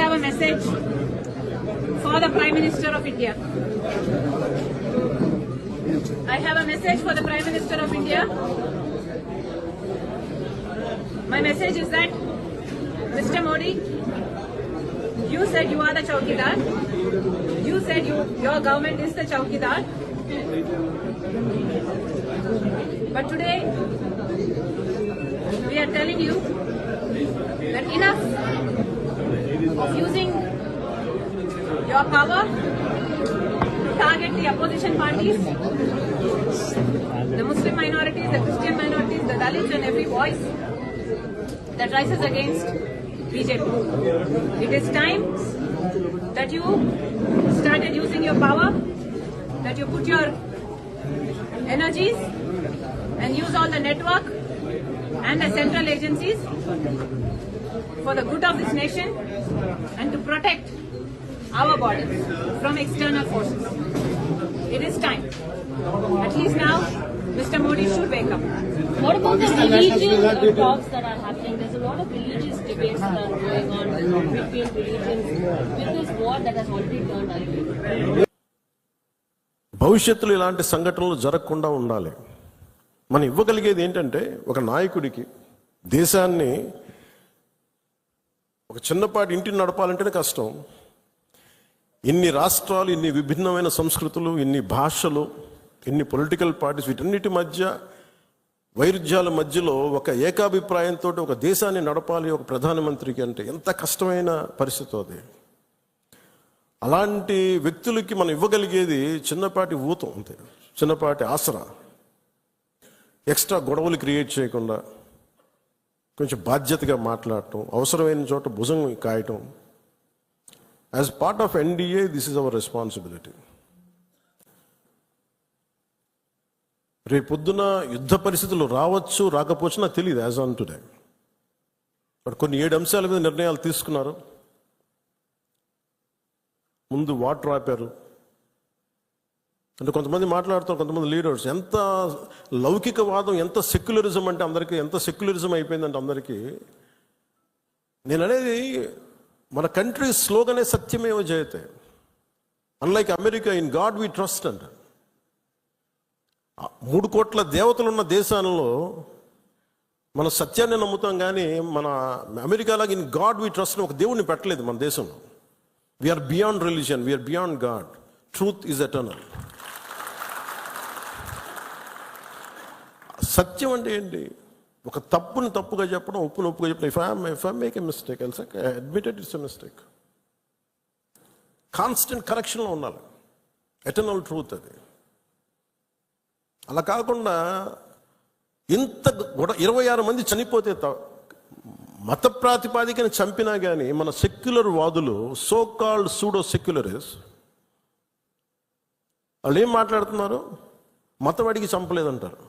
have a message for the Prime Minister of India. I have a message for the Prime Minister of India. My message is that, Mr. Modi, you said you are the Chowkidar. You said your government is the Chowkidar. But today, we are telling you that enough of using your power to target the opposition parties, the Muslim minorities, the Christian minorities, the Dalits, and every voice that rises against BJP. It is time that you started using your power, that you put your energies and use all the network and the central agencies for the good of this nation and to protect our borders from external forces. It is time. At least now, Mr. Modi should wake up. What about the religious talks that are happening? There's a lot of religious debates that are going on between religions with this war that has already turned ugly. భవిష్యత్తులో ఇలాంటి సంఘటనలు జరగకుండా ఉండాలి. మనం ఇవ్వగలిగేది ఏంటంటే, ఒక నాయకుడికి దేశాన్ని ఒక చిన్నపాటి ఇంటిని నడపాలంటేనే కష్టం. ఇన్ని రాష్ట్రాలు, ఇన్ని విభిన్నమైన సంస్కృతులు, ఇన్ని భాషలు, ఇన్ని పొలిటికల్ పార్టీస్, వీటన్నిటి మధ్య వైరుధ్యాల మధ్యలో ఒక ఏకాభిప్రాయంతో ఒక దేశాన్ని నడపాలి ఒక ప్రధానమంత్రికి అంటే ఎంత కష్టమైన పరిస్థితి అది. అలాంటి వ్యక్తులకి మనం ఇవ్వగలిగేది చిన్నపాటి ఊతం అంతే, చిన్నపాటి ఆసరా. ఎక్స్ట్రా గొడవలు క్రియేట్ చేయకుండా కొంచెం బాధ్యతగా మాట్లాడటం, అవసరమైన చోట భుజం కాయటం. As part of NDA this is our responsibility. రేపొద్దున యుద్ధ పరిస్థితులు రావచ్చు, రాకపోవచ్చు నాకు తెలియదు యాజ్ ఆన్ టుడే. బట్ కొన్ని 7 అంశాల మీద నిర్ణయాలు తీసుకున్నారు. ముందు వాటర్ ఆపారు. అంటే కొంతమంది మాట్లాడుతారు, కొంతమంది లీడర్స్, ఎంత లౌకికవాదం, ఎంత సెక్యులరిజం అంటే అందరికీ, ఎంత సెక్యులరిజం అయిపోయిందంటే అందరికీ. నేను అనేది, మన కంట్రీ స్లోగనే సత్యమేవ జయతే. Unlike America, in God we trust అంట. 3 కోట్ల దేవతలు ఉన్న దేశాలలో మన సత్యాన్ని నమ్ముతాం, కానీ మన అమెరికాలాగా ఇన్ గాడ్ వి ట్రస్ట్ ఒక దేవుడిని పెట్టలేదు మన దేశంలో. We're beyond religion, we're beyond God. Truth is eternal. సత్యం అంటే ఏంటి? ఒక తప్పుని తప్పుగా చెప్పడం, ఒప్పుని ఒప్పుగా చెప్పడం. If I make a mistake, I'll say admitted it's a mistake. Constant కరెక్షన్లో ఉండాలి. ఎటర్నల్ ట్రూత్ అది. అలా కాకుండా ఇంత 26 మంది చనిపోతే మత ప్రాతిపాదికని చంపినా కానీ మన సెక్యులర్ వాదులు, సో కాల్డ్ సూడో సెక్యులరిస్, వాళ్ళు ఏం మాట్లాడుతున్నారు? మతవాడికి చంపలేదంటారు.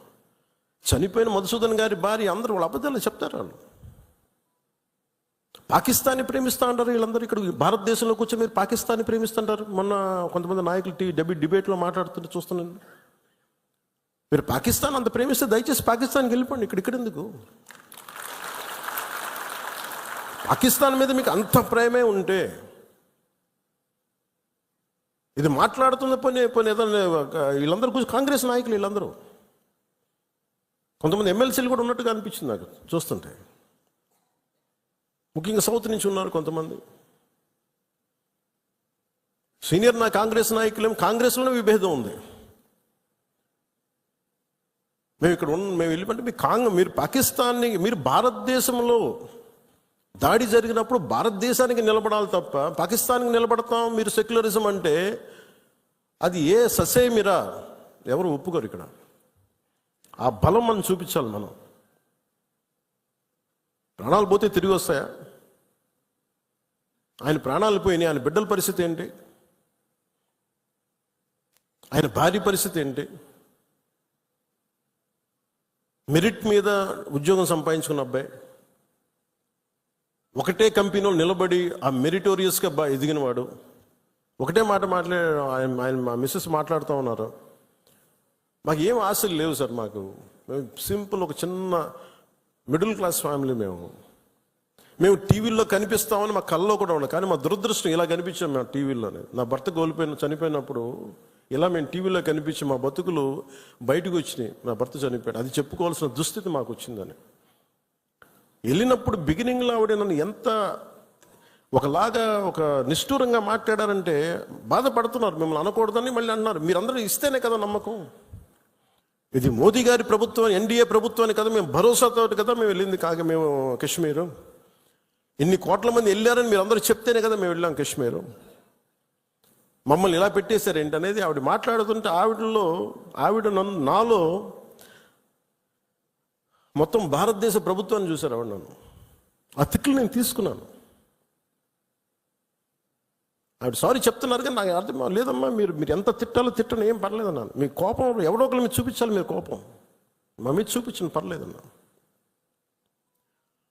చనిపోయిన మధుసూదన్ గారి భార్య, అందరూ వాళ్ళ అబద్ధాలు చెప్తారు. వాళ్ళు పాకిస్తాన్ని ప్రేమిస్తా అంటారు. వీళ్ళందరూ ఇక్కడ భారతదేశంలో కూర్చొని మీరు పాకిస్తాన్ని ప్రేమిస్తుంటారు. మొన్న కొంతమంది నాయకులు డిబేట్లో మాట్లాడుతుంటే చూస్తున్నాను. మీరు పాకిస్తాన్ అంత ప్రేమిస్తే దయచేసి పాకిస్తాన్కి వెళ్ళిపోండి. ఇక్కడ ఎందుకు? పాకిస్తాన్ మీద మీకు అంత ప్రేమే ఉంటే, ఇది మాట్లాడుతున్న పని ఏదైనా వీళ్ళందరూ కూర్చొని కాంగ్రెస్ నాయకులు వీళ్ళందరూ, కొంతమంది ఎమ్మెల్సీలు కూడా ఉన్నట్టుగా అనిపించింది నాకు చూస్తుంటే. ముఖ్యంగా సౌత్ నుంచి ఉన్నారు కొంతమంది సీనియర్ కాంగ్రెస్ నాయకులేమో కాంగ్రెస్లోనే విభేదం ఉంది. మేము వెళ్ళిపోతే మీరు పాకిస్తాన్ని, మీరు భారతదేశంలో దాడి జరిగినప్పుడు భారతదేశానికి నిలబడాలి తప్ప పాకిస్తాన్కి నిలబడతాం మీరు సెక్యులరిజం అంటే అది ఏ ససేమిరా ఎవరు ఒప్పుకోరు. ఇక్కడ ఆ బలం మనం చూపించాలి. మనం ప్రాణాలు పోతే తిరిగి వస్తాయా? ఆయన ప్రాణాలు పోయినాయి, ఆయన బిడ్డల పరిస్థితి ఏంటి? ఆయన భార్య పరిస్థితి ఏంటి? మెరిట్ మీద ఉద్యోగం సంపాదించుకున్న అబ్బాయి, ఒకటే కంపెనీలో నిలబడి ఆ మెరిటోరియస్గా ఎదిగినవాడు, ఒకటే మాట ఆయన మా మిస్సెస్ మాట్లాడుతూ ఉన్నారు, మాకు ఏం ఆశలు లేవు సార్, మేము సింపుల్ ఒక చిన్న మిడిల్ క్లాస్ ఫ్యామిలీ, మేము మేము టీవీల్లో కనిపిస్తామని మా కళ్ళలో కూడా ఉన్నాం, కానీ మా దురదృష్టం ఇలా కనిపించాం మేము టీవీల్లోనే. నా భర్త చనిపోయినప్పుడు ఇలా మేము టీవీలో కనిపించి మా బతుకులు బయటకు వచ్చినాయి. నా భర్త చనిపోయాడు, అది చెప్పుకోవాల్సిన దుస్థితి మాకు వచ్చిందని. వెళ్ళినప్పుడు బిగినింగ్లో ఆవిడ నన్ను ఎంత ఒకలాగా ఒక నిష్ఠూరంగా మాట్లాడారంటే బాధపడుతున్నారు. మిమ్మల్ని అనకూడదని మళ్ళీ అన్నారు. మీరందరూ ఇస్తేనే కదా నమ్మకం. ఇది మోదీ గారి ప్రభుత్వం, ఎన్డీఏ ప్రభుత్వాన్ని కదా, మేము భరోసాతో కదా మేము వెళ్ళింది. మేము కాశ్మీరు ఇన్ని కోట్ల మంది వెళ్ళారని మీరు అందరూ చెప్తేనే కదా మేము వెళ్ళాం కాశ్మీరు. మమ్మల్ని ఇలా పెట్టేశారు ఏంటనేది ఆవిడ మాట్లాడుతుంటే ఆవిడ నాలో మొత్తం భారతదేశ ప్రభుత్వాన్ని చూశారు ఆవిడ. నన్ను ఆ తిట్లు నేను తీసుకున్నాను. ఆవిడ సారీ చెప్తున్నారు కానీ నాకు అర్థం లేదమ్మా, మీరు ఎంత తిట్టాలో తిట్టను, ఏం పర్లేదన్నాను. మీ కోపం ఎవడో ఒకరు మీరు చూపించాలి, మీరు కోపం మా మీద చూపించండి, పర్లేదన్నా.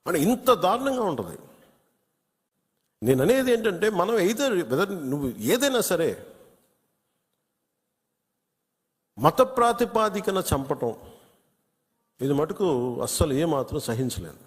అంటే ఇంత దారుణంగా ఉంటుంది. నేను అనేది ఏంటంటే మనం నువ్వు ఏదైనా సరే మత ప్రాతిపాదికన చంపటం ఇది మటుకు అస్సలు ఏమాత్రం సహించలేదు.